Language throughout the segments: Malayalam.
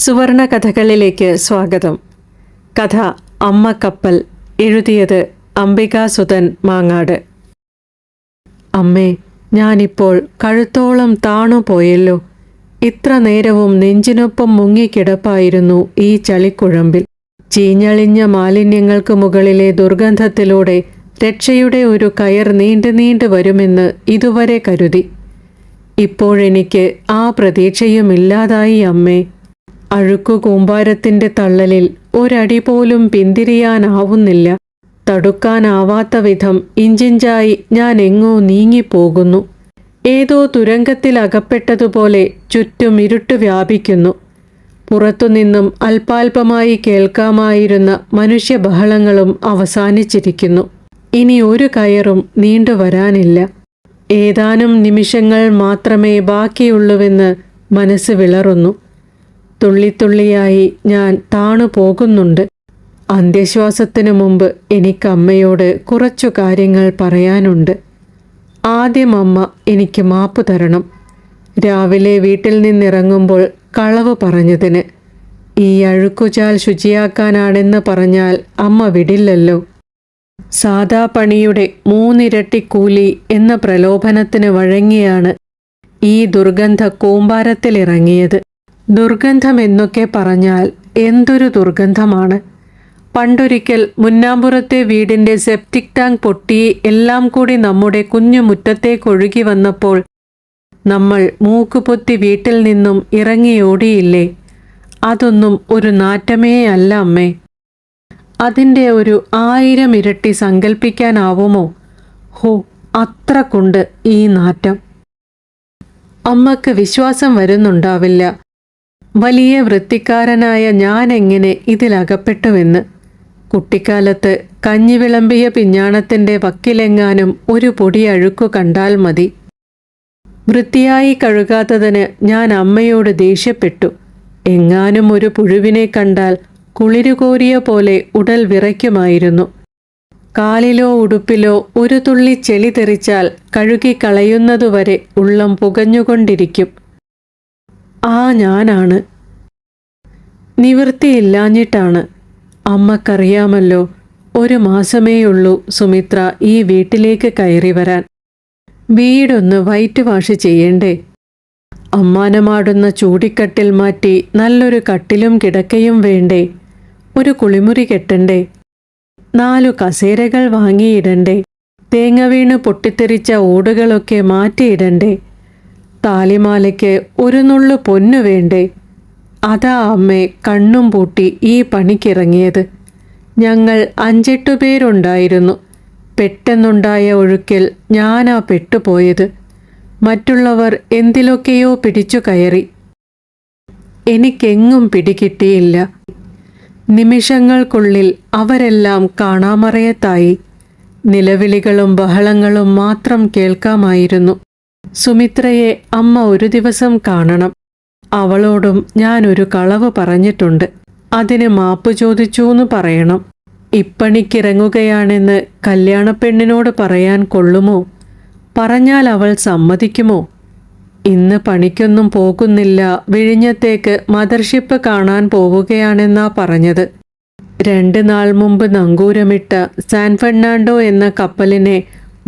സുവർണ കഥകളിലേക്ക് സ്വാഗതം. കഥ അമ്മ കപ്പൽ. എഴുതിയത് അംബികാസുധൻ മാങ്ങാട്. അമ്മേ, ഞാനിപ്പോൾ കഴുത്തോളം താണുപോയല്ലോ. ഇത്ര നേരവും നെഞ്ചിനൊപ്പം മുങ്ങിക്കിടപ്പായിരുന്നു ഈ ചളിക്കുഴമ്പിൽ. ചീഞ്ഞളിഞ്ഞ മാലിന്യങ്ങൾക്ക് മുകളിലെ ദുർഗന്ധത്തിലൂടെ രക്ഷയുടെ ഒരു കയർ നീണ്ടു വരുമെന്ന് ഇതുവരെ കരുതി. ഇപ്പോഴെനിക്ക് ആ പ്രതീക്ഷയുമില്ലാതായി അമ്മേ. അഴുക്കു കൂമ്പാരത്തിൻ്റെ തള്ളലിൽ ഒരടി പോലും പിന്തിരിയാനാവുന്നില്ല. തടുക്കാനാവാത്ത വിധം ഇഞ്ചിഞ്ചായി ഞാൻ എങ്ങോ നീങ്ങിപ്പോകുന്നു. ഏതോ തുരങ്കത്തിലകപ്പെട്ടതുപോലെ ചുറ്റും ഇരുട്ട് വ്യാപിക്കുന്നു. പുറത്തുനിന്നും അല്പാൽപമായി കേൾക്കാമായിരുന്ന മനുഷ്യബഹളങ്ങളും അവസാനിച്ചിരിക്കുന്നു. ഇനി ഒരു കയറും നീണ്ടുവരാനില്ല. ഏതാനും നിമിഷങ്ങൾ മാത്രമേ ബാക്കിയുള്ളൂവെന്ന് മനസ്സ് വിളറുന്നു. തുള്ളിത്തുള്ളിയായി ഞാൻ താണു പോകുന്നുണ്ട്. അന്ത്യശ്വാസത്തിനു മുമ്പ് എനിക്കമ്മയോട് കുറച്ചു കാര്യങ്ങൾ പറയാനുണ്ട്. ആദ്യം അമ്മ എനിക്ക് മാപ്പ് തരണം. രാവിലെ വീട്ടിൽ നിന്നിറങ്ങുമ്പോൾ കളവ് പറഞ്ഞതിന്. ഈ അഴുക്കുചാൽ ശുചിയാക്കാനാണെന്ന് പറഞ്ഞാൽ അമ്മ വിടില്ലല്ലോ. സാദാ പണിയുടെ 3 ഇരട്ടി കൂലി എന്ന പ്രലോഭനത്തിന് വഴങ്ങിയാണ് ഈ ദുർഗന്ധ കൂമ്പാരത്തിലിറങ്ങിയത്. ദുർഗന്ധമെന്നൊക്കെ പറഞ്ഞാൽ എന്തൊരു ദുർഗന്ധമാണ്! പണ്ടൊരിക്കൽ മുന്നാമ്പുറത്തെ വീടിൻ്റെ സെപ്റ്റിക് ടാങ്ക് പൊട്ടി എല്ലാം കൂടി നമ്മുടെ കുഞ്ഞു മുറ്റത്തേക്കൊഴുകി വന്നപ്പോൾ നമ്മൾ മൂക്കുപൊത്തി വീട്ടിൽ നിന്നും ഇറങ്ങിയോടിയില്ലേ? അതൊന്നും ഒരു നാറ്റമേ അല്ല അമ്മേ. അതിൻ്റെ ഒരു 1000 ഇരട്ടി സങ്കല്പിക്കാനാവുമോ? ഹോ, അത്രക്കുണ്ട് ഈ നാറ്റം. അമ്മക്ക് വിശ്വാസം വരുന്നുണ്ടാവില്ല. വലിയ വൃത്തിക്കാരനായ ഞാനെങ്ങനെ ഇതിലകപ്പെട്ടുവെന്ന്. കുട്ടിക്കാലത്ത് കഞ്ഞി വിളമ്പിയ പിഞ്ഞാണത്തിൻ്റെ വക്കിലെങ്ങാനും ഒരു പൊടി അഴുക്കു കണ്ടാൽ മതി. വൃത്തിയായി കഴുകാത്തതിന് ഞാൻ അമ്മയോട് ദേഷ്യപ്പെട്ടു. എങ്ങാനും ഒരു പുഴുവിനെ കണ്ടാൽ കുളിരുകോരിയ പോലെ ഉടൽ വിറയ്ക്കുമായിരുന്നു. കാലിലോ ഉടുപ്പിലോ ഒരു തുള്ളി ചെളി തെറിച്ചാൽ കഴുകിക്കളയുന്നതുവരെ ഉള്ളം പുകഞ്ഞുകൊണ്ടിരിക്കും. ആ ഞാനാണ്. നിവൃത്തിയില്ലാഞ്ഞിട്ടാണ്. അമ്മക്കറിയാമല്ലോ, 1 മാസമേയുള്ളൂ സുമിത്ര ഈ വീട്ടിലേക്ക് കയറി വരാൻ. വീടൊന്ന് വൈറ്റ് വാഷ് ചെയ്യണ്ടേ? അമ്മാനമാടുന്ന ചൂടിക്കട്ടിൽ മാറ്റി നല്ലൊരു കട്ടിലും കിടക്കയും വേണ്ടേ? ഒരു കുളിമുറി കെട്ടണ്ടേ? 4 കസേരകൾ വാങ്ങിയിടണ്ടേ? തേങ്ങ വീണ് പൊട്ടിത്തെറിച്ച ഓടുകളൊക്കെ മാറ്റിയിടണ്ടേ? താലിമാലയ്ക്ക് ഒരു നുള്ളു പൊന്നു വേണ്ടേ? അതാ അമ്മേ കണ്ണും പൂട്ടി ഈ പണിക്കിറങ്ങിയത്. ഞങ്ങൾ 5-8 പേരുണ്ടായിരുന്നു. പെട്ടെന്നുണ്ടായ ഒഴുക്കിൽ ഞാനാ പെട്ടുപോയത്. മറ്റുള്ളവർ എന്തിലൊക്കെയോ പിടിച്ചു കയറി. എനിക്കെങ്ങും പിടികിട്ടിയില്ല. നിമിഷങ്ങൾക്കുള്ളിൽ അവരെല്ലാം കാണാമറയത്തായി. നിലവിളികളും ബഹളങ്ങളും മാത്രം കേൾക്കാമായിരുന്നു. സുമിത്രയെ അമ്മ ഒരു ദിവസം കാണണം. അവളോടും ഞാനൊരു കളവ് പറഞ്ഞിട്ടുണ്ട്. അതിന് മാപ്പ് ചോദിച്ചൂന്ന് പറയണം. ഇപ്പണിക്കിറങ്ങുകയാണെന്ന് കല്യാണപ്പെണ്ണിനോട് പറയാൻ കൊള്ളുമോ? പറഞ്ഞാൽ അവൾ സമ്മതിക്കുമോ? ഇന്ന് പണിക്കൊന്നും പോകുന്നില്ല, വിഴിഞ്ഞത്തേക്ക് മദർഷിപ്പ് കാണാൻ പോവുകയാണെന്നാ പറഞ്ഞത്. 2 നാൾ മുമ്പ് നങ്കൂരമിട്ട സാൻ ഫെർണാണ്ടോ എന്ന കപ്പലിനെ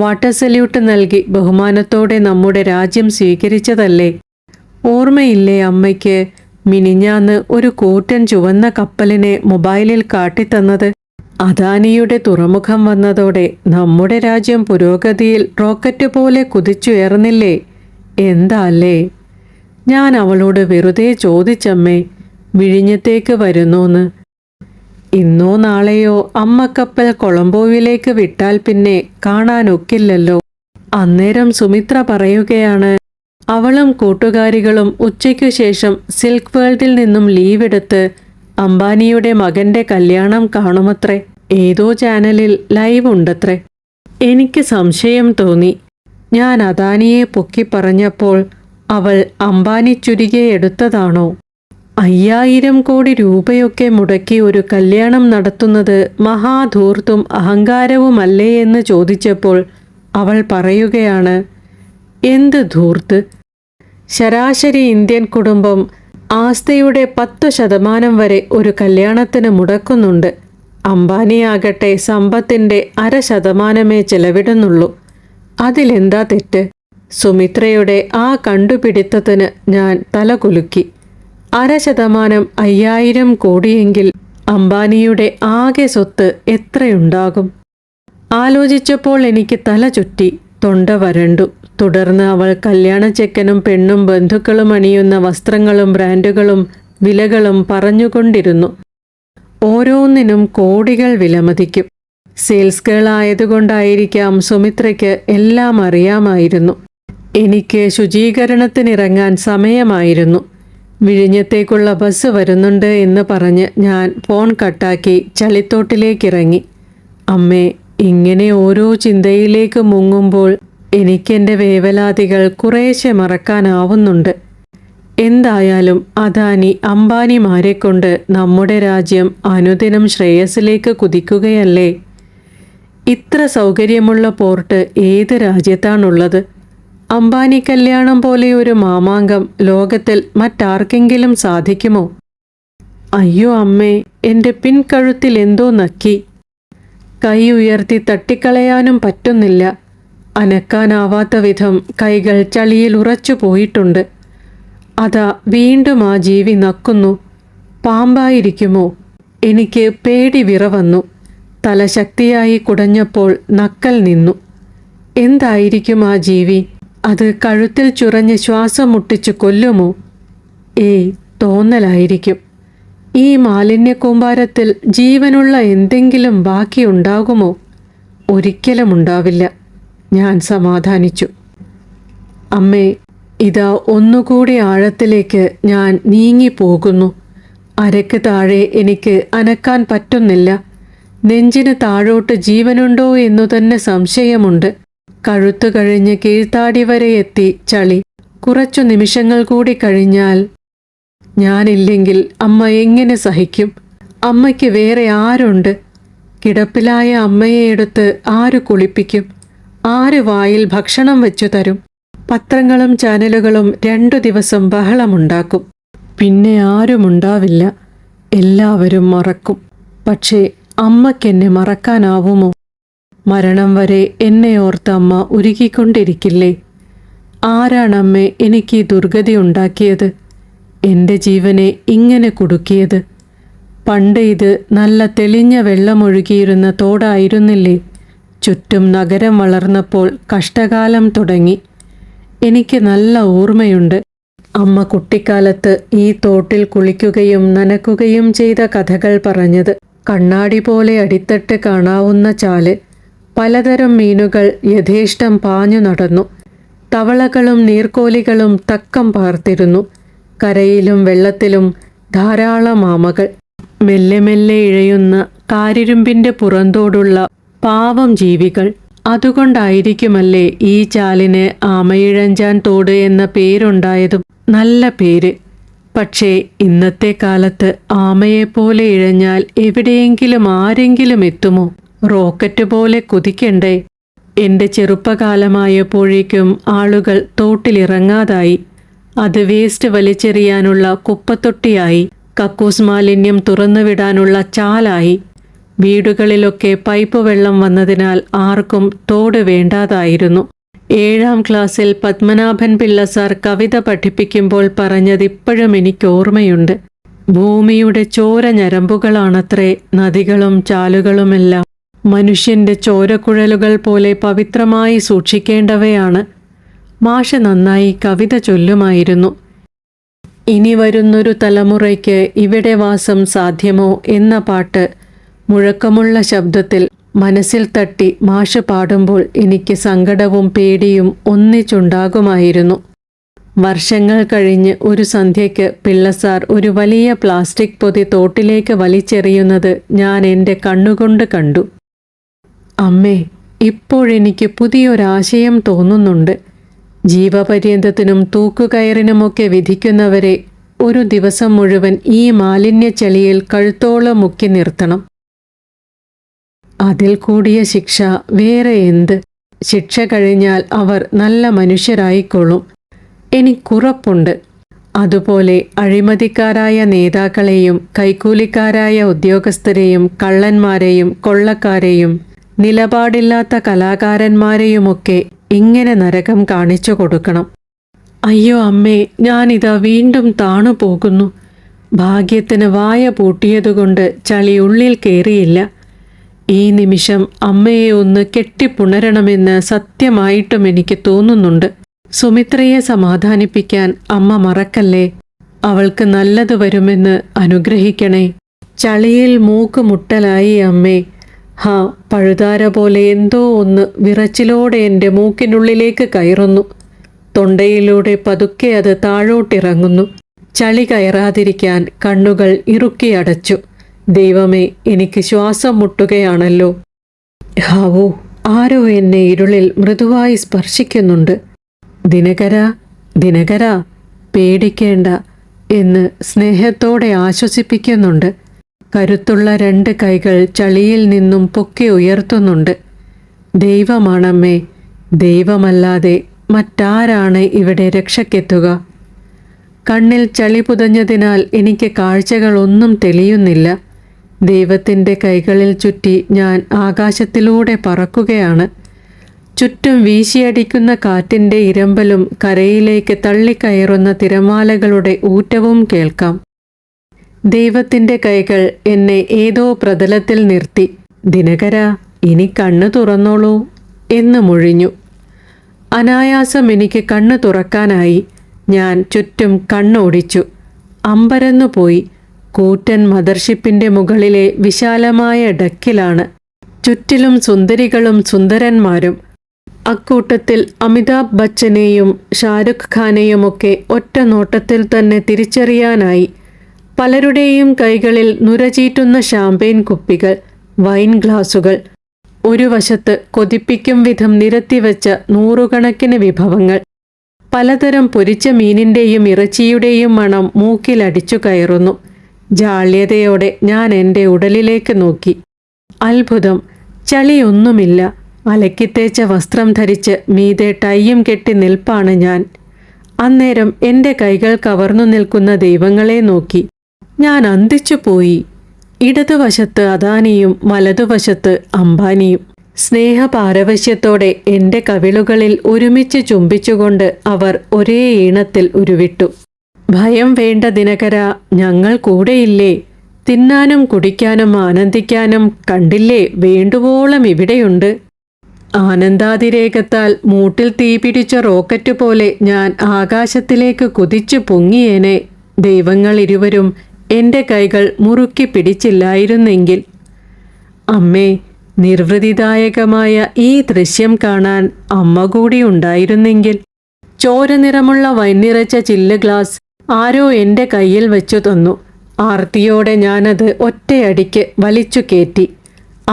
വാട്ടർ സല്യൂട്ട് നൽകി ബഹുമാനത്തോടെ നമ്മുടെ രാജ്യം സ്വീകരിച്ചതല്ലേ? ഓർമ്മയില്ലേ അമ്മയ്ക്ക്? മിനിഞ്ഞാന്ന് ഒരു കൂറ്റൻ ചുവന്ന കപ്പലിനെ മൊബൈലിൽ കാട്ടിത്തന്നത്. അദാനിയുടെ തുറമുഖം വന്നതോടെ നമ്മുടെ രാജ്യം പുരോഗതിയിൽ റോക്കറ്റ് പോലെ കുതിച്ചുയർന്നില്ലേ? എന്താ അല്ലേ? ഞാൻ അവളോട് വെറുതെ ചോദിച്ചമ്മേ, വിഴിഞ്ഞത്തേക്ക് വരുന്നോന്ന്. ഇന്നോ നാളെയോ അമ്മക്കപ്പൽ കൊളംബോവിലേക്ക് വിട്ടാൽ പിന്നെ കാണാനൊക്കില്ലല്ലോ. അന്നേരം സുമിത്ര പറയുകയാണ്, അവളും കൂട്ടുകാരികളും ഉച്ചയ്ക്കു ശേഷം സിൽക്ക് വേൾഡിൽ നിന്നും ലീവെടുത്ത് അംബാനിയുടെ മകൻ്റെ കല്യാണം കാണുമത്രേ. ഏതോ ചാനലിൽ ലൈവ് ഉണ്ടത്രേ. എനിക്ക് സംശയം തോന്നി. ഞാൻ അദാനിയെ പൊക്കി പറഞ്ഞപ്പോൾ അവൾ അംബാനി ചുരികെ എടുത്തതാണോ? 5000 കോടി രൂപയൊക്കെ മുടക്കി ഒരു കല്യാണം നടത്തുന്നത് മഹാധൂർത്തും അഹങ്കാരവുമല്ലേ എന്ന് ചോദിച്ചപ്പോൾ അവൾ പറയുകയാണ്, എന്ത് ധൂർത്ത്! ശരാശരി ഇന്ത്യൻ കുടുംബം ആസ്തിയുടെ 10% വരെ ഒരു കല്യാണത്തിന് മുടക്കുന്നുണ്ട്. അംബാനിയാകട്ടെ സമ്പത്തിൻ്റെ 0.5% ചെലവിടുന്നുള്ളൂ. അതിലെന്താ തെറ്റ്? സുമിത്രയുടെ ആ കണ്ടുപിടിത്തത്തിന് ഞാൻ തലകുലുക്കി. 0.5% 5000 കോടിയെങ്കിൽ അംബാനിയുടെ ആകെ സ്വത്ത് എത്രയുണ്ടാകും? ആലോചിച്ചപ്പോൾ എനിക്ക് തല ചുറ്റി, തൊണ്ട വരണ്ടു. തുടർന്ന് അവൾ കല്യാണച്ചെക്കനും പെണ്ണും ബന്ധുക്കളും അണിയുന്ന വസ്ത്രങ്ങളും ബ്രാൻഡുകളും വിലകളും പറഞ്ഞുകൊണ്ടിരുന്നു. ഓരോന്നിനും കോടികൾ വിലമതിക്കും. സെയിൽസ് ഗേൾ ആയതുകൊണ്ടായിരിക്കാം സുമിത്രയ്ക്ക് എല്ലാം അറിയാമായിരുന്നു. എനിക്ക് ശുചീകരണത്തിനിറങ്ങാൻ സമയമായിരുന്നു. വിഴിഞ്ഞത്തേക്കുള്ള ബസ് വരുന്നുണ്ട് എന്ന് പറഞ്ഞ് ഞാൻ ഫോൺ കട്ടാക്കി ചളിത്തോട്ടിലേക്കിറങ്ങി. അമ്മേ, ഇങ്ങനെ ഓരോ ചിന്തയിലേക്ക് മുങ്ങുമ്പോൾ എനിക്കെൻ്റെ വേവലാതികൾ കുറേശ്ശെ മറക്കാനാവുന്നുണ്ട്. എന്തായാലും അദാനി അംബാനിമാരെ കൊണ്ട് നമ്മുടെ രാജ്യം അനുദിനം ശ്രേയസ്സിലേക്ക് കുതിക്കുകയല്ലേ. ഇത്ര സൗകര്യമുള്ള പോർട്ട് ഏത് രാജ്യത്താണുള്ളത്? അംബാനി കല്യാണം പോലെ ഒരു മാമാങ്കം ലോകത്തിൽ മറ്റാർക്കെങ്കിലും സാധിക്കുമോ? അയ്യോ അമ്മേ, എൻ്റെ പിൻകഴുത്തിൽ എന്തോ നക്കി. കൈ ഉയർത്തി തട്ടിക്കളയാനും പറ്റുന്നില്ല. അനക്കാനാവാത്ത വിധം കൈകൾ ചളിയിൽ ഉറച്ചു പോയിട്ടുണ്ട്. അതാ വീണ്ടും ആ ജീവി നക്കുന്നു. പാമ്പായിരിക്കുമോ? എനിക്ക് പേടി വിറവന്നു. തല ശക്തിയായി കുടഞ്ഞപ്പോൾ നക്കൽ നിന്നു. എന്തായിരിക്കും ആ ജീവി? അത് കഴുത്തിൽ ചുരഞ്ഞ് ശ്വാസം മുട്ടിച്ച് കൊല്ലുമോ? ഏയ്, തോന്നലായിരിക്കും. ഈ മാലിന്യ കൂമ്പാരത്തിൽ ജീവനുള്ള എന്തെങ്കിലും ബാക്കിയുണ്ടാകുമോ? ഒരിക്കലും ഉണ്ടാവില്ല. ഞാൻ സമാധാനിച്ചു. അമ്മേ, ഇതാ ഒന്നുകൂടി ആഴത്തിലേക്ക് ഞാൻ നീങ്ങിപ്പോകുന്നു. അരയ്ക്ക് താഴെ എനിക്ക് അനക്കാൻ പറ്റുന്നില്ല. നെഞ്ചിന് താഴോട്ട് ജീവനുണ്ടോ എന്നു തന്നെ സംശയമുണ്ട്. കഴുത്തു കഴിഞ്ഞ് കീഴ്ത്താടി വരെ എത്തി ചളി. കുറച്ചു നിമിഷങ്ങൾ കൂടി കഴിഞ്ഞാൽ ഞാനില്ലെങ്കിൽ അമ്മ എങ്ങനെ സഹിക്കും? അമ്മയ്ക്ക് വേറെ ആരുണ്ട്? കിടപ്പിലായ അമ്മയെ എടുത്ത് ആര് കുളിപ്പിക്കും? ആര് വായിൽ ഭക്ഷണം വെച്ചു തരും? പത്രങ്ങളും ചാനലുകളും 2 ദിവസം ബഹളമുണ്ടാക്കും. പിന്നെ ആരുമുണ്ടാവില്ല. എല്ലാവരും മറക്കും. പക്ഷേ അമ്മയ്ക്കെന്നെ മറക്കാനാവുമോ? മരണം വരെ എന്നെ ഓർത്ത് അമ്മ ഉരുകിക്കൊണ്ടിരിക്കില്ലേ? ആരാണമ്മേ എനിക്ക് ഈ ദുർഗതി ഉണ്ടാക്കിയത്? എൻ്റെ ജീവനെ ഇങ്ങനെ കുടുക്കിയത്? പണ്ട് ഇത് നല്ല തെളിഞ്ഞ വെള്ളമൊഴുകിയിരുന്ന തോടായിരുന്നില്ലേ? ചുറ്റും നഗരം വളർന്നപ്പോൾ കഷ്ടകാലം തുടങ്ങി. എനിക്ക് നല്ല ഓർമ്മയുണ്ട്. അമ്മ കുട്ടിക്കാലത്ത് ഈ തോട്ടിൽ കുളിക്കുകയും നനക്കുകയും ചെയ്ത കഥകൾ പറഞ്ഞത്. കണ്ണാടി പോലെ അടിത്തട്ട് കാണാവുന്ന ചാല്. പലതരം മീനുകൾ യഥേഷ്ടം പാഞ്ഞു നടന്നു. തവളകളും നീർക്കോലികളും തക്കം പാർത്തിരുന്നു. കരയിലും വെള്ളത്തിലും ധാരാളം ആമകൾ. മെല്ലെ മെല്ലെ ഇഴയുന്ന കാരിരുമ്പിൻ്റെ പുറന്തോടുള്ള പാവം ജീവികൾ. അതുകൊണ്ടായിരിക്കുമല്ലേ ഈ ചാലിന് ആമയിഴഞ്ചാൻ തോട് എന്ന പേരുണ്ടായതും. നല്ല പേര്. പക്ഷേ ഇന്നത്തെ കാലത്ത് ആമയെപ്പോലെ ഇഴഞ്ഞാൽ എവിടെയെങ്കിലും ആരെങ്കിലും എത്തുമോ? റോക്കറ്റ് പോലെ കുതിക്കണ്ടേ? എൻ്റെ ചെറുപ്പകാലമായപ്പോഴേക്കും ആളുകൾ തോട്ടിലിറങ്ങാതായി. അത് വേസ്റ്റ് വലിച്ചെറിയാനുള്ള കുപ്പത്തൊട്ടിയായി. കക്കൂസ് മാലിന്യം തുറന്നുവിടാനുള്ള ചാലായി. വീടുകളിലൊക്കെ പൈപ്പ് വെള്ളം വന്നതിനാൽ ആർക്കും തോട് വേണ്ടാതായിരുന്നു. 7ാം ക്ലാസ്സിൽ പത്മനാഭൻ പിള്ള സാർ കവിത പഠിപ്പിക്കുമ്പോൾ പറഞ്ഞതിപ്പോഴും എനിക്ക് ഓർമ്മയുണ്ട്. ഭൂമിയുടെ ചോര ഞരമ്പുകളാണത്രേ നദികളും ചാലുകളുമെല്ലാം. മനുഷ്യൻ്റെ ചോരക്കുഴലുകൾ പോലെ പവിത്രമായി സൂക്ഷിക്കേണ്ടവയാണ്. മാഷ് നന്നായി കവിത ചൊല്ലുമായിരുന്നു. ഇനി വരുന്നൊരു തലമുറയ്ക്ക് ഇവിടെ വാസം സാധ്യമോ എന്ന പാട്ട് മുഴക്കമുള്ള ശബ്ദത്തിൽ മനസ്സിൽ തട്ടി മാഷ് പാടുമ്പോൾ എനിക്ക് സങ്കടവും പേടിയും ഒന്നിച്ചുണ്ടാകുമായിരുന്നു. വർഷങ്ങൾ കഴിഞ്ഞ് ഒരു സന്ധ്യയ്ക്ക് പിള്ളസാർ ഒരു വലിയ പ്ലാസ്റ്റിക് പൊതി തോട്ടിലേക്ക് വലിച്ചെറിയുന്നത് ഞാൻ എൻ്റെ കണ്ണുകൊണ്ട് കണ്ടു. അമ്മേ, ഇപ്പോഴെനിക്ക് പുതിയൊരാശയം തോന്നുന്നുണ്ട്. ജീവപര്യന്തത്തിനും തൂക്കുകയറിനുമൊക്കെ വിധിക്കുന്നവരെ ഒരു ദിവസം മുഴുവൻ ഈ മാലിന്യച്ചെളിയിൽ കഴുത്തോളം മുക്കി നിർത്തണം. അതിൽ കൂടിയ ശിക്ഷ വേറെ എന്ത്? ശിക്ഷ കഴിഞ്ഞാൽ അവർ നല്ല മനുഷ്യരായിക്കൊള്ളും. എനിക്കുറപ്പുണ്ട്. അതുപോലെ അഴിമതിക്കാരായ നേതാക്കളെയും കൈക്കൂലിക്കാരായ ഉദ്യോഗസ്ഥരെയും കള്ളന്മാരെയും കൊള്ളക്കാരെയും നിലപാടില്ലാത്ത കലാകാരന്മാരെയുമൊക്കെ ഇങ്ങനെ നരകം കാണിച്ചു കൊടുക്കണം. അയ്യോ അമ്മേ, ഞാനിതാ വീണ്ടും താണു പോകുന്നു. ഭാഗ്യത്തിന് വായ പൂട്ടിയതുകൊണ്ട് ചളി ഉള്ളിൽ കയറിയില്ല. ഈ നിമിഷം അമ്മയെ ഒന്ന് കെട്ടിപ്പുണരണമെന്ന് സത്യമായിട്ടും എനിക്ക് തോന്നുന്നുണ്ട്. സുമിത്രയെ സമാധാനിപ്പിക്കാൻ അമ്മ മറക്കല്ലേ. അവൾക്ക് നല്ലത് വരുമെന്ന് അനുഗ്രഹിക്കണേ. ചളിയിൽ മൂക്ക് മുട്ടലായി അമ്മേ. ഹാ, പഴുതാര പോലെ എന്തോ ഒന്ന് വിറച്ചിലോടെ എൻ്റെ മൂക്കിനുള്ളിലേക്ക് കയറുന്നു. തൊണ്ടയിലൂടെ പതുക്കെ അത് താഴോട്ടിറങ്ങുന്നു. ചളി കയറാതിരിക്കാൻ കണ്ണുകൾ ഇറുക്കിയടച്ചു. ദൈവമേ, എനിക്ക് ശ്വാസം മുട്ടുകയാണല്ലോ. ഹാവൂ, ആരോ എന്നെ ഇരുളിൽ മൃദുവായി സ്പർശിക്കുന്നുണ്ട്. ദിനകരാ, ദിനകരാ, പേടിക്കേണ്ട എന്ന് സ്നേഹത്തോടെ ആശ്വസിപ്പിക്കുന്നുണ്ട്. കരുത്തുള്ള 2 കൈകൾ ചളിയിൽ നിന്നും പൊക്കി ഉയർത്തുന്നുണ്ട്. ദൈവമാണമ്മേ, ദൈവമല്ലാതെ മറ്റാരാണ് ഇവിടെ രക്ഷയ്ക്കെത്തുക? കണ്ണിൽ ചളി പുതഞ്ഞതിനാൽ എനിക്ക് കാഴ്ചകളൊന്നും തെളിയുന്നില്ല. ദൈവത്തിൻ്റെ കൈകളിൽ ചുറ്റി ഞാൻ ആകാശത്തിലൂടെ പറക്കുകയാണ്. ചുറ്റും വീശിയടിക്കുന്ന കാറ്റിൻ്റെ ഇരമ്പലും കരയിലേക്ക് തള്ളിക്കയറുന്ന തിരമാലകളുടെ ഊറ്റവും കേൾക്കാം. ദൈവത്തിൻ്റെ കൈകൾ എന്നെ ഏതോ പ്രതലത്തിൽ നിർത്തി. ദിനകരാ, ഇനി കണ്ണ് തുറന്നോളൂ എന്ന് മൊഴിഞ്ഞു. അനായാസം എനിക്ക് കണ്ണ് തുറക്കാനായി. ഞാൻ ചുറ്റും കണ്ണോടിച്ചു. അമ്പരന്നു പോയി. കൂറ്റൻ മദർഷിപ്പിൻ്റെ മുകളിലെ വിശാലമായ ഡക്കിലാണ്. ചുറ്റിലും സുന്ദരികളും സുന്ദരന്മാരും. അക്കൂട്ടത്തിൽ അമിതാഭ് ബച്ചനെയും ഷാരുഖ് ഖാനെയുമൊക്കെ ഒറ്റ നോട്ടത്തിൽ തന്നെ തിരിച്ചറിയാനായി. പലരുടെയും കൈകളിൽ നുരചീറ്റുന്ന ഷാമ്പെയിൻ കുപ്പികൾ, വൈൻ ഗ്ലാസുകൾ. ഒരു വശത്ത് കൊതിപ്പിക്കും വിധം നിരത്തിവെച്ച 100 കണക്കിന് വിഭവങ്ങൾ. പലതരം പൊരിച്ച മീനിൻ്റെയും ഇറച്ചിയുടെയും മണം മൂക്കിലടിച്ചു കയറുന്നു. ജാള്യതയോടെ ഞാൻ എൻ്റെ ഉടലിലേക്ക് നോക്കി. അത്ഭുതം, ചളിയൊന്നുമില്ല. അലക്കിത്തേച്ച വസ്ത്രം ധരിച്ച് മീതെ ടൈയും കെട്ടി നിൽപ്പാണ് ഞാൻ. അന്നേരം എൻ്റെ കൈകൾ കവർന്നു നിൽക്കുന്ന ദൈവങ്ങളെ നോക്കി ഞാൻ അന്തിച്ചുപോയി. ഇടതുവശത്ത് അദാനിയും വലതുവശത്ത് അംബാനിയും. സ്നേഹപാരവശ്യത്തോടെ എൻ്റെ കവിളുകളിൽ ഒരുമിച്ച് ചുംബിച്ചുകൊണ്ട് അവർ ഒരേ ഈണത്തിൽ ഉരുവിട്ടു. ഭയം വേണ്ട ദിനകരാ, ഞങ്ങൾ കൂടെയില്ലേ? തിന്നാനും കുടിക്കാനും ആനന്ദിക്കാനും കണ്ടില്ലേ വേണ്ടുവോളം ഇവിടെയുണ്ട്. ആനന്ദാതിരേകത്താൽ മൂട്ടിൽ തീപിടിച്ച റോക്കറ്റ് പോലെ ഞാൻ ആകാശത്തിലേക്ക് കുതിച്ചു പൊങ്ങിയേനെ. ദൈവങ്ങൾ ഇരുവരും എൻ്റെ കൈകൾ മുറുക്കി പിടിച്ചില്ലായിരുന്നെങ്കിൽ. അമ്മേ, നിർവൃതിദായകമായ ഈ ദൃശ്യം കാണാൻ അമ്മ കൂടി ഉണ്ടായിരുന്നെങ്കിൽ. ചോര നിറമുള്ള വൈൻ നിറച്ച ചില്ല് ഗ്ലാസ് ആരോ എൻ്റെ കയ്യിൽ വെച്ചു തന്നു. ആർത്തിയോടെ ഞാനത് ഒറ്റയടിക്ക് വലിച്ചു കയറ്റി.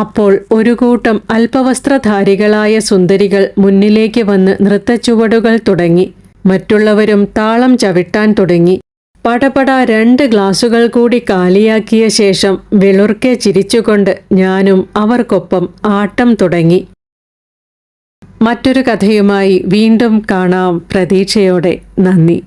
അപ്പോൾ ഒരു കൂട്ടം അല്പവസ്ത്രധാരികളായ സുന്ദരികൾ മുന്നിലേക്ക് വന്ന് നൃത്തച്ചുവടുകൾ തുടങ്ങി. മറ്റുള്ളവരും താളം ചവിട്ടാൻ തുടങ്ങി. പടപട 2 ഗ്ലാസുകൾ കൂടി കാലിയാക്കിയ ശേഷം വെളുർക്കെ ചിരിച്ചുകൊണ്ട് ഞാനും അവർക്കൊപ്പം ആട്ടം തുടങ്ങി. മറ്റൊരു കഥയുമായി വീണ്ടും കാണാം പ്രതീക്ഷയോടെ. നന്ദി.